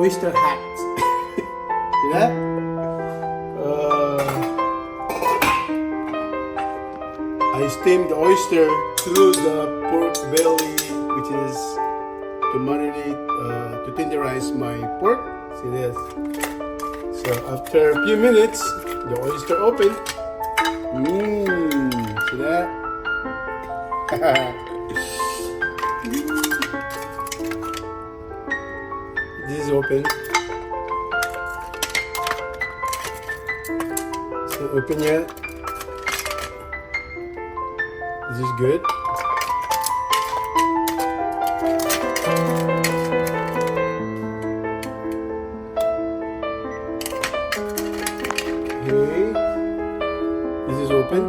oyster hats. See that? I steamed the oyster through the pork belly, which is to marinate, to tenderize my pork. See this? So after a few minutes, the oyster opened. See that? This is open. It's not open yet. This is good. Okay. This is open.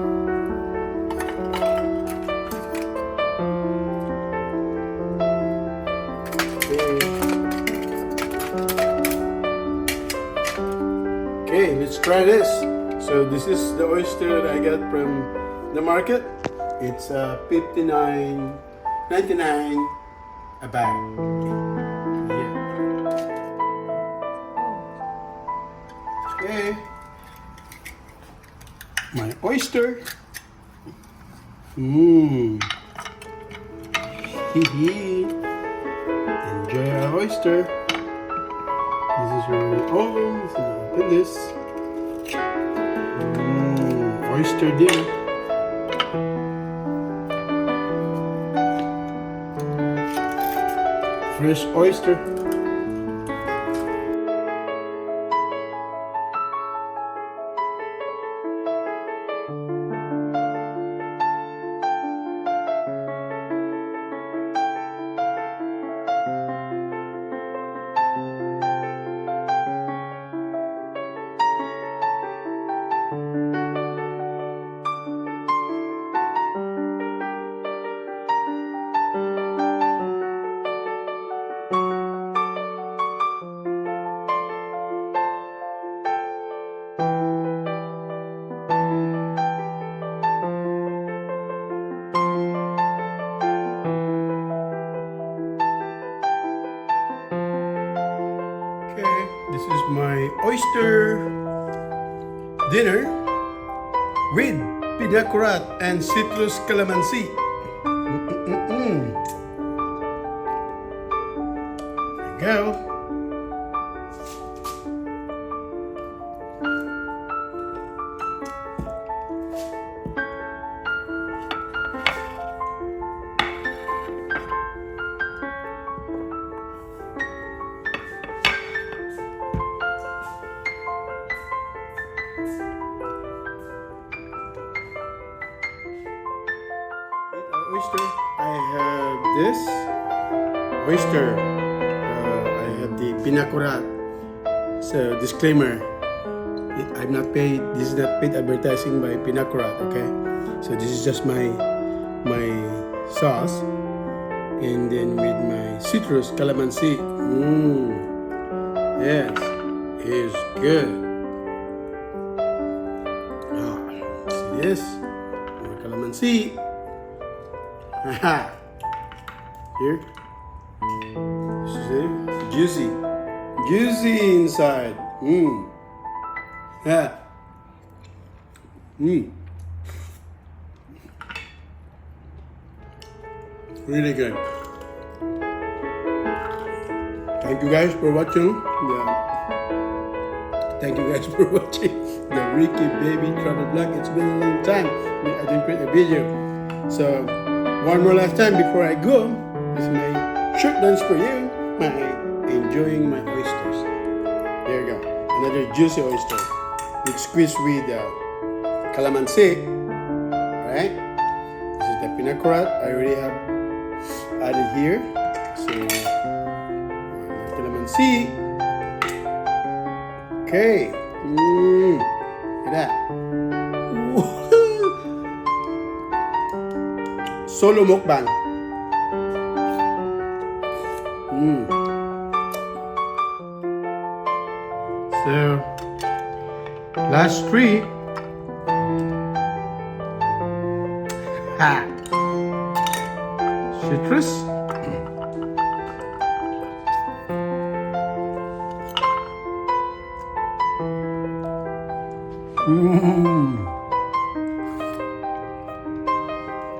Okay, let's try this. So this is the oyster that I got from the market. It's $59.99 a bag. Yeah. Okay. My oyster. Enjoy our oyster. This is your oven. So open this. Oyster dinner. Fresh oyster. This is my oyster dinner with pina colada and citrus calamansi. There you go. Oyster. I have this oyster. I have the pina colada. So disclaimer: I'm not paid. This is not paid advertising by pina colada. Okay. So this is just my sauce, and then with my citrus calamansi. Yes, it's good. See this? More calamansi. Here, this is it. Juicy inside. Really good. Thank you guys for watching. Thank you guys for watching the Ricky Baby Travel Vlog. It's been a long time I didn't create a video. So one more last time before I go, this is my short dance for you. My enjoying my oysters. There you go. Another juicy oyster. It's squeezed with calamansi. Right? This is the pina colada. I already have added here. So calamansi. Okay. Look at that. Solo mukbang. So, last three. Citrus.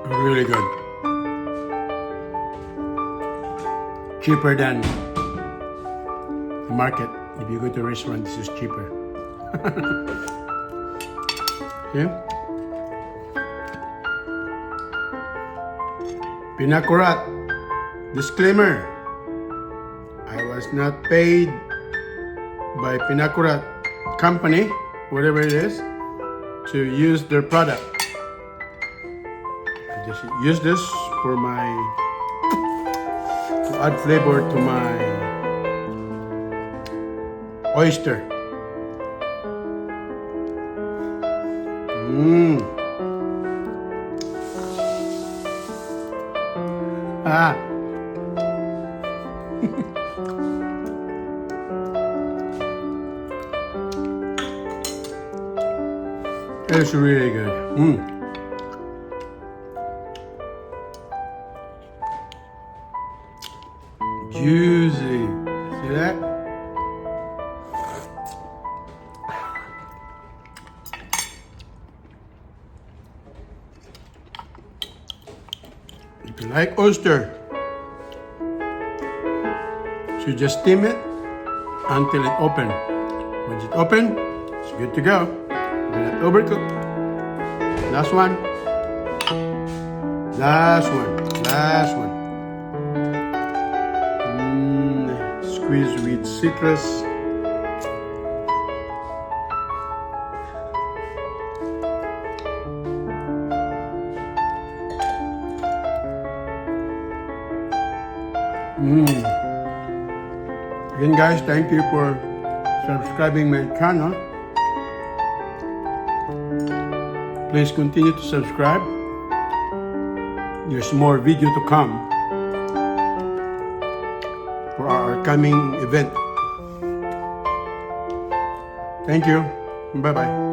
Really good. Cheaper than the market. If you go to a restaurant, this is cheaper. Yeah. Pinakurat. Disclaimer. I was not paid by Pinakurat company, whatever it is, to use their product. I just use this for to add flavor to my oyster. Ah. It's really good. Juicy. See that? If you like oyster, so just steam it until it opens. Once it's open, it's good to go. Do not overcook. Last one. Last one. Last one. Squeeze with citrus. Again, guys, thank you for subscribing my channel. Please continue to subscribe. There's more video to come for our coming event. Thank you. Bye-bye.